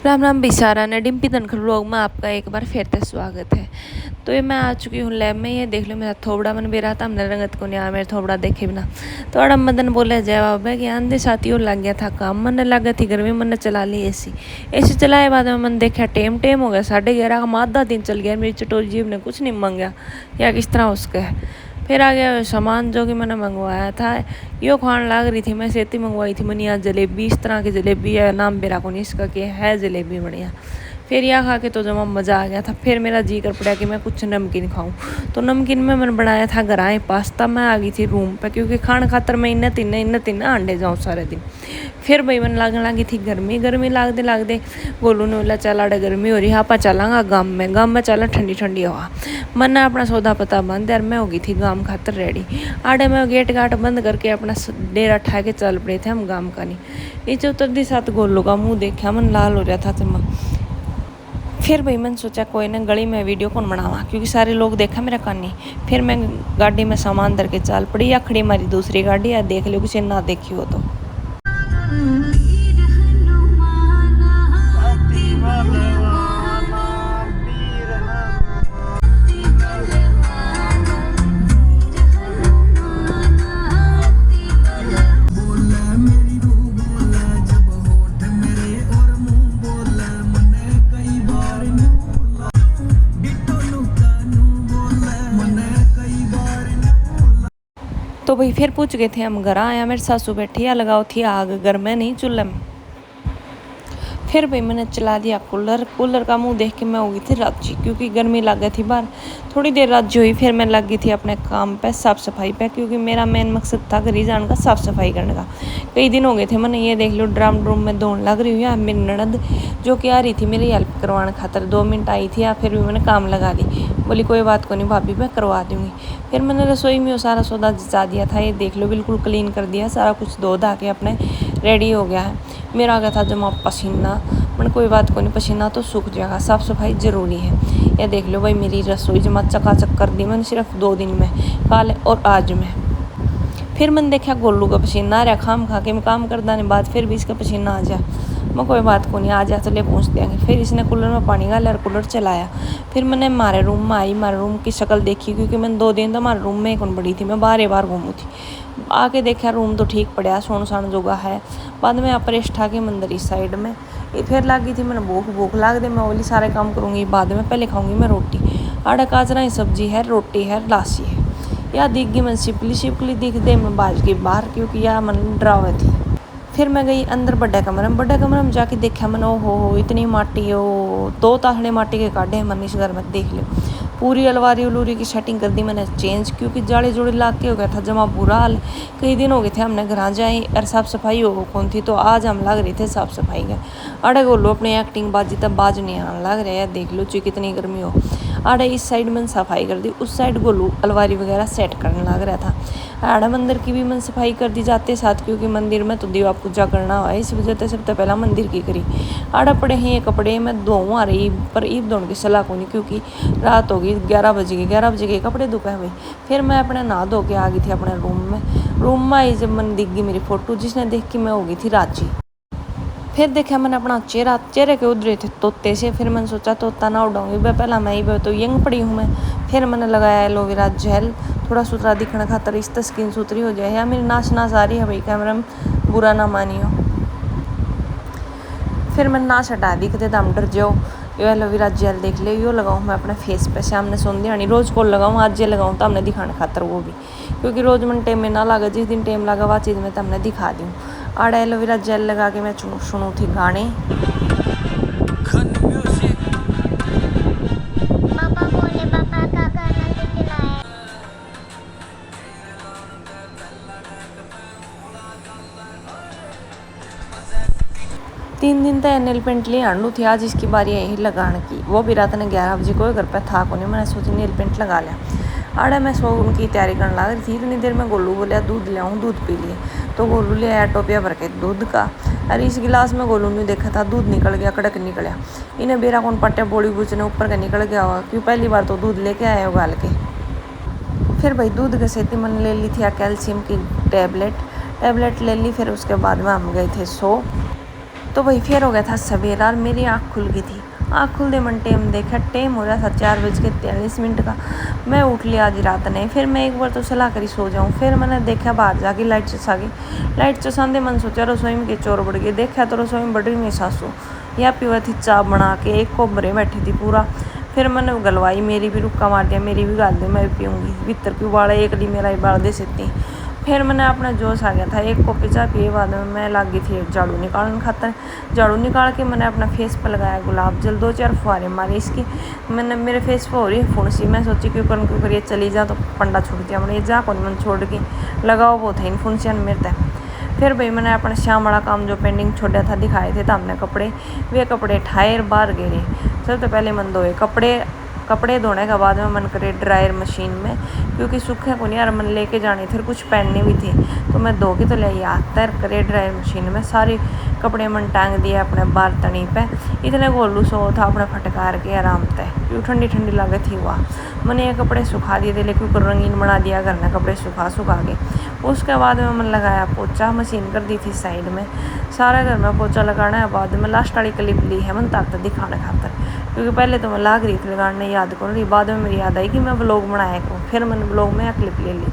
राम राम बेचारा ने डिम्पी धनखड़ व्लॉग में आपका एक बार फिर से स्वागत है। तो ये मैं आ चुकी हूँ लैब में। ये देख लो मेरा थोबड़ा मन भी रहा था, हमने रंगत को नहीं आया मेरा थोबड़ा देखे बिना। तो अड़ा मदन बोले जवाब है कि आंधे साथी और लग गया था काम, मन लग गई थी गर्मी, मन चला ली एसी चलाए बाद में मन देखा टेम टेम हो गया 11:30 का, आधा दिन चल गया। मेरी चटोरी जीव ने कुछ नहीं मांगा या किस तरह उसका है। फिर आ गया सामान जो कि मैंने मंगवाया था, यो खान लाग रही थी। मैं सेती मंगवाई थी मनी आज जलेबी, इस तरह की जलेबी है, नाम बेरा को नहीं इसका कि है जलेबी बढ़िया। फिर यह खा के तो जमा मज़ा आ गया था। फिर मेरा जी कर पड़ा कि मैं कुछ नमकीन खाऊं, तो नमकीन में मैंने बनाया था गराए पास्ता। मैं आ गई थी रूम पे क्योंकि खान खातर मैं इन्हें तीन अंडे जाऊँ सारे दिन। फिर भाई मन लगने लगी थी गर्मी लागते लागते गोलू ने बोला चल आड़े गर्मी हो रही है, आप चलांगा गाँव में चला ठंडी ठंडी हवा। मन अपना सौदा पता बंद यार, मैं हो गई थी गाँव खातर रेडी। आड़े में गेट गाट बंद करके अपना डेरा ठा के चल पड़े थे हम गाँव का। नहीं नीचे उतरती साथ गोलू का मुँह देखा, मन लाल हो रहा था चम्मा। फिर भाई मैंने सोचा कोई ना गली में वीडियो कौन बनावा क्योंकि सारे लोग देखा मेरा कानी। फिर मैं गाड़ी में सामान धर के चल पड़ी, या खड़ी हमारी दूसरी गाड़ी या देख लो किसी ना देखी हो तो। तो भाई फिर पूछ गए थे हम घर आया, मेरी सासू बैठी है लगाओ थी आग, घर में नहीं चूल्हे में। फिर भाई मैंने चला दिया कूलर का मुंह देख के मैं हो गई थी राजी क्योंकि गर्मी लग गई थी बाहर। थोड़ी देर राजी हुई, फिर मैं लग गई थी अपने काम पे, साफ़ सफाई पे, क्योंकि मेरा मेन मकसद था घर ही जाने का, साफ़ सफाई करने का। कई दिन हो गए थे मैंने, ये देख लो ड्राम में दौड़ लग रही हुई है। मेरी ननद जो कि आ रही थी मेरी हेल्प करवाने खातर 2 मिनट आई थी, या फिर भी मैंने काम लगा ली, बोली कोई बात को नहीं भाभी मैं करवा दूँगी। फिर मैंने रसोई में वो सारा सौदा जचा दिया था, ये देख लो बिल्कुल क्लीन कर दिया, सारा कुछ धो धा के अपने रेडी हो गया है। मेरा आ गया था जमा पसीना, मैंने कोई बात को नहीं, पसीना तो सूख जाएगा, साफ़ सफाई ज़रूरी है। ये देख लो भाई मेरी रसोई जमा चकाचक कर दी मैंने सिर्फ 2 दिन में, कल और आज में। फिर मैंने देखा गोलू का पसीना आ रहा, खाम खा के मैं काम कर देने बाद फिर भी इसका पसीना आ जा। मैं कोई बात को नहीं, आ जा चले पहुँच देंगे। फिर इसने कूलर में पानी डाला और कूलर चलाया। फिर मैंने हमारे रूम में आई, हमारे रूम की शक्ल देखी क्योंकि मैंने 2 दिन तो हमारे रूम में ही कौन बड़ी थी, मैं बार घूमू थी। आके देखा रूम तो ठीक पड़ा, सोन सान जोगा है। बाद में अपरेश ठा के मंदिर इस साइड में फिर लग गई थी मैंने भूख लाग दे, मैं बोली सारे काम करूँगी बाद में, पहले खाऊंगी मैं रोटी। आड़ा काजरा ही सब्जी है, रोटी है, लासी है। या दिख गई मैं शिपली दिख दे, मैं बाज गई बाहर क्योंकि यह मन डरावे थी। फिर मैं गई अंदर बड़े कमरे में जाके देखा मैंने, ओ हो इतनी माटी हो, 2 ताखड़े माटी के काटे हैं मैंने इस घर में, देख लो। पूरी अलवारी उलूरी की सेटिंग कर दी मैंने चेंज क्योंकि जाड़े जुड़े ला के हो गया था जमा बुरा हाल। कई दिन हो गए थे हमने घर जाए और साफ़ सफाई हो कौन थी, तो आज हम लग रहे थे साफ़ सफाई का। अड़े बोलो अपनी एक्टिंग बाजी तब बाज नहीं आने लग रहा है, देख लो चाहिए कितनी गर्मी हो। आड़े इस साइड मैंने सफाई कर दी, उस साइड गोलू अलवारी वगैरह सेट करने लग रहा था। आड़ा मंदिर की भी मैंने सफाई कर दी जाते साथ क्योंकि मंदिर में तो दीवा पूजा करना हुआ है, इस वजह से सबसे पहला मंदिर की करी। आड़ा पड़े हैं ये कपड़े मैं धोऊँ आ रही, पर ईब धोने की सलाह को नहीं क्योंकि रात होगी 11 बजे गए कपड़े दोपहर हुई। फिर मैं अपने नहा धो के आ गई थी अपने रूम में आई जब मैंने दिख गई मेरी फ़ोटो, जिसने देख के मैं हो गई थी राजी। फिर देखा मैंने अपना चेहरे के उधरे थे तोते से। फिर मैंने सोचा तोता ना उड़ाऊंगी मैं, पहला मैं ही तो यंग पड़ी हूँ मैं। फिर मैंने लगाया एलोवेरा जेल, थोड़ा सुथरा दिखने खातर, इस तरह स्किन सुथरी हो जाए। या मेरी नाच आ रही है भाई, कैमरा में बुरा ना मानियो। फिर मैंने नाच हटा दी कहते हम डर जाओ। यो एलोवेरा जेल देख ले, यो लगाऊँ मैं अपने फेस पे, सामने सोंधी आनी रोज़ को लगाऊँ, आज ये लगाऊँ तो हमने दिखाने खातर, वो भी क्योंकि रोज़ मैंने टाइम में ना लगा, जिस दिन टाइम लगा वह चीज़ में तो हमने दिखा दूँ। आड़ा एलोवेरा जेल लगा के मैं सुनू थी गाने। पापा बोले पापा का गाना लेके लाए। 3 दिन तो नेल पेंट ले आंडू थी, आज इसकी बारी यही लगाने की। वो भी रात ने 11 बजे को घर पे था को नहीं, मैंने सोची नेल पेंट लगा लिया। आड़े मैं सो उनकी तैयारी करने लग रही थी, इतनी देर में गोलू बोलिया दूध ले आऊँ, दूध पी लिए। तो गोलू ले आया टोपिया भर के दूध का, और इस गिलास में गोलू ने देखा था दूध निकल गया, कड़क निकला। इन्हें बेरा कौन पट्टे बोड़ी बूचने ऊपर का निकल गया होगा क्यों पहली बार तो दूध लेके आया उगाल के। फिर भाई दूध के सेती मैंने ले ली थी कैल्शियम की टैबलेट ले ली। फिर उसके बाद में हम गए थे सो। तो वही फिर हो गया था सवेरा और मेरी आँख खुल गई थी। आँख खुलते मन टेम देखा, टेम हो रहा था 4:43 का। मैं उठ लिया आज रात नहीं, फिर मैं एक बार तो सलाह करी सो जाऊँ। फिर मैंने देखा बाहर जाके लाइट चसा गई। लाइट चसाते मन सोचा रसोई में के चोर बढ़ गए। देखा तो रसोई में बढ़ रही मेरी सासू या पीवा थी चाय बना के, एक कोबरे बैठी थी पूरा। फिर मैंने गलवाई, मेरी भी रुक्का मार दिया, मेरी भी गाल दे, मैं भी पीऊँगी। भीतर क्यों बाड़ा एक डी मेरा ही बाल दे सकती। फिर मैंने अपना जोश आ गया था, एक कॉपी चाय पिए बाद में मैं लग गई थी झाड़ू निकालने खातर। झाड़ू निकाल के मैंने अपना फेस पर लगाया गुलाब जल, 2-4 फुहारे मारे इसकी। मैंने मेरे फेस पर हो रही है फुंसी। मैं सोची क्यों करिए चली जा तो पंडा छूट गया। मैंने जा कौन मन छोड़ के लगाओ वो था इन फुंसियान मेरे तक। फिर भाई मैंने अपना शाम वाला काम जो पेंडिंग छोड़ा था दिखाए थे तो हमने कपड़े, वे कपड़े ठाए बाहर गिरे। सबसे पहले मन धोए कपड़े धोने के बाद में मन करे ड्रायर मशीन में, क्योंकि सूखे को नहीं यार मन लेके जाने थे, कुछ पहनने भी थे तो मैं धो के तो ले आई। तर करे ड्रायर मशीन में सारे कपड़े मन टांग दिए अपने बार तनी पे। इतने गोलू सो था अपने फटकार के आराम से, क्यों ठंडी ठंडी लागत थी हुआ। मैंने ये कपड़े सुखा दिए थे, लेकिन रंगीन बना दिया घर में कपड़े सुखा के। उसके बाद में मन लगाया पोछा, मशीन कर दी थी साइड में। सारा घर में पोछा लगाना है। बाद में लास्ट वाली क्लिप ली है मन ताकत दिखाने खातर, क्योंकि पहले तो मैं लाग रही थी लगाने याद कर रही। बाद में मेरी याद आई कि मैं व्लॉग बनाया करूँ, फिर मैंने व्लॉग में क्लिप ले ली।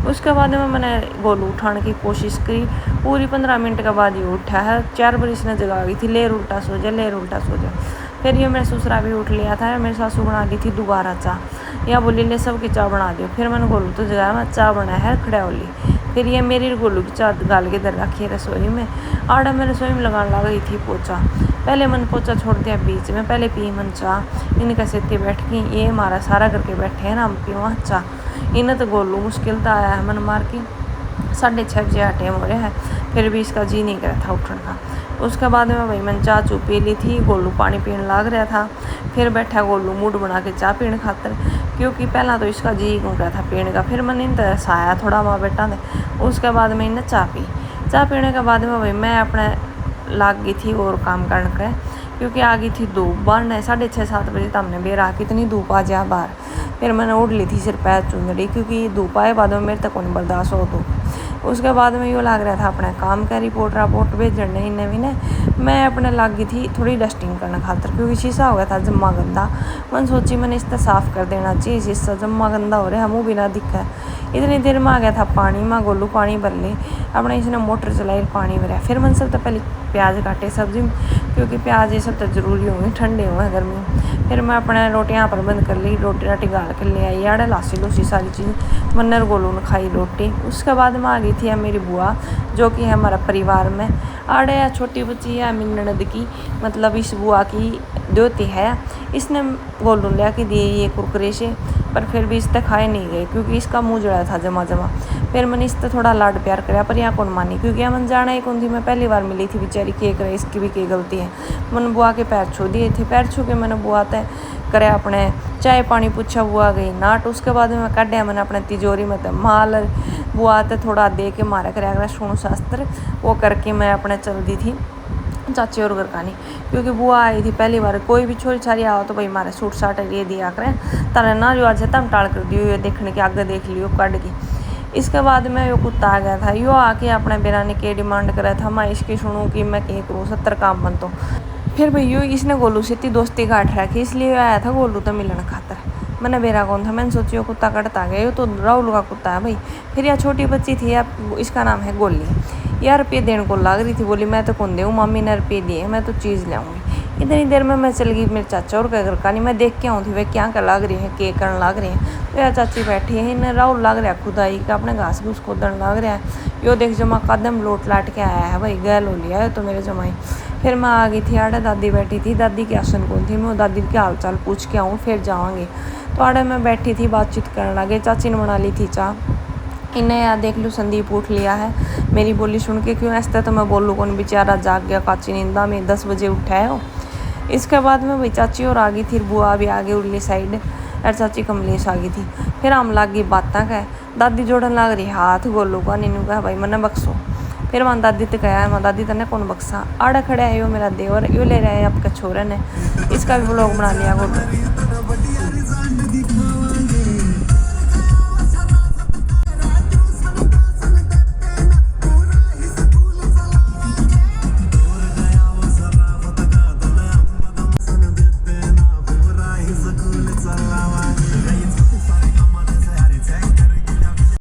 उसके बाद में मैंने गोलू उठाने की कोशिश करी। पूरी 15 मिनट के बाद ये उठा है। 4 बार इसने जगा गई थी, लेर उल्टा सो जा, लेर उल्टा सो जा। फिर ये मेरे ससुरा भी उठ लिया था। मेरी सासू बना दी थी दोबारा चाय, या बोली ले सबकी चाय बना दियो। फिर मैंने गोलू तो जगाया, मैं चाय बनाया है खड़ा होली। फिर ये मेरी गोलू की चाय गाल के दर रखी है रसोई में। आड़ा मैं रसोई में लगाने लग गई थी पोछा। पहले मन पोछा छोड़ दिया बीच में, पहले पी मन चाह। इनका सेते बैठ के ये हमारा सारा करके बैठे हैं ना, हम पीवा चाह। इन्हें तो गोलू मुश्किल तो आया है मन मार के। 6:30 बजे टाइम हो रहा है, फिर भी इसका जी नहीं करा था उठने का। उसके बाद में भाई मैंने चाय चू पी ली थी। गोलू पानी पीने लग रहा था। फिर बैठा गोलू मूड बना के चाय पीने खातर, क्योंकि पहला तो इसका जी हो रहा था पीने का। फिर मैंने इन तरसाया थोड़ा माँ बेटा ने। उसके बाद में इन्हें चाय पी। चाय पीने के बाद में भाई मैं अपने लाग गई थी और काम करने का, क्योंकि आ गई थी धूप। बाहर ने 6:30-7 बजे तक हमने बेरा कितनी धूप आ जा बाहर। फिर मैंने उड़ ली थी सिर पैर चुंदड़ी, क्योंकि धूप आए बाद में मेरे तक नहीं बर्दाश्त हो धूप। उसके बाद में यूँ लग रहा था अपने काम का रिपोर्ट भेजने इन्हें भी ने। मैं अपने लाग गई थी थोड़ी डस्टिंग करने खातर, क्योंकि शीशा हो गया था जम्मा गंदा। मन सोची मैंने इसका साफ़ कर देना चाहिए, शीशा जम्मा गंदा हो रहा है, मुँह भी ना दिखा। इतनी देर में आ गया था पानी, माँ गोलू पानी भर ले अपने, इसने मोटर चलाई पानी भरा। फिर मन सब तो पहले प्याज काटे सब्जी में, क्योंकि प्याज ये सब तो जरूरी होंगे, ठंडे हुए गर्मी में। फिर मैं अपने रोटियाँ पर बंद कर ली, रोटी राटी गाल कर ले आई। आड़े लासी लूसी सारी चीज़ मन्नर गोलू ने खाई रोटी। उसके बाद में आ गई थी मेरी बुआ, जो कि है हमारा परिवार में। आड़े छोटी बच्ची है मेरी ननद की, मतलब इस बुआ की दोती है। इसने गोलू लिया के दिए ये कुरकुरे से, पर फिर भी इस तक खाए नहीं गए, क्योंकि इसका मुँह जड़ा था जमा। फिर मैंने इस तक थोड़ा लाड प्यार कराया, पर यहाँ कौन मानी, क्योंकि मन जाना ही कौन थी। मैं पहली बार मिली थी बेचारी, के करे इसकी भी क्या गलती है। मैंने बुआ के पैर छू दिए थे। पैर छू के मैंने बुआ तय करे अपने चाय पानी पूछा, बुआ गई नाट। उसके बाद में काढ़ा मैंने अपने तिजोरी में तो माल बुआ तय थोड़ा दे के मारा कराया सोनू शास्त्र, वो करके मैं अपने चल दी थी चाची और घर कहानी, क्योंकि बुआ आई थी पहली बार। कोई भी छोरी छारी आओ तो भाई हमारे सूट साट ये दिया करें, तारे ना जो आज तम टाल कर दियो, ये देखने के आगे देख लियो काट की। इसके बाद में यो कुत्ता आ गया था। यो आके अपने बेरा ने के डिमांड करा था, मैं इसकी सुनूँ कि मैं क्या करूँ, 70 काम बन तो। फिर भैया इसने गोलू से इतनी दोस्ती काट रखी, इसलिए आया था गोलू तो मिलने खातर। मैंने बेरा कौन था, मैंने सोची कुत्ता कटता गया, ये तो राहुल का कुत्ता है भाई। फिर यह छोटी बच्ची थी यार, इसका नाम है गोली। यार रुपये देने को लाग रही थी, बोली मैं तो कौन दूँ, मम्मी ने रुपये दिए, मैं तो चीज़ लाऊंगी। इतनी देर में मैं चल गई मेरे चाचा और घर का नहीं, मैं देख के आऊँ थी वे क्या कर लाग रही है, के करने लाग रहे हैं। तो यार चाची बैठी है, इन्हें राहुल लाग रहा है खुदाई का, अपने घास घूस खोदन लाग रहा है। यो देख जमा कदम लोट लाट के आया है भाई, गैल हो लिया है तो मेरे जमाई। फिर मैं आ गई थी, आड़े दादी बैठी थी। दादी की आसन कौन थी, मैं दादी के हाल चाल पूछ के आऊँ फिर जाऊँगी। तो आड़े मैं बैठी थी, बातचीत करने लगे। चाची ने बना ली थी चाह। इन्हें यार देख लो संदीप उठ लिया है, मेरी बोली सुन के क्यों ऐसा, तो मैं बोलूँ कौन बेचारा जाग गया काची नींदा में, 10 बजे उठा है वो। इसके बाद में भाई चाची और आ गई थी, बुआ भी आ गई उरली साइड, और चाची कमलेश आ गई थी। फिर हम लाग गई बातें कह, दादी जोड़न लाग रही हाथ गोलू का, नीनू कहा भाई मैंने बक्सो। फिर वहाँ दादी तो कहा, मैं दादी तने कौन बक्सा, आड़ा खड़ा है यो मेरा देवर, यो ले रहा है आपका छोरा ने। इसका भी ब्लॉग बना लिया गोलू।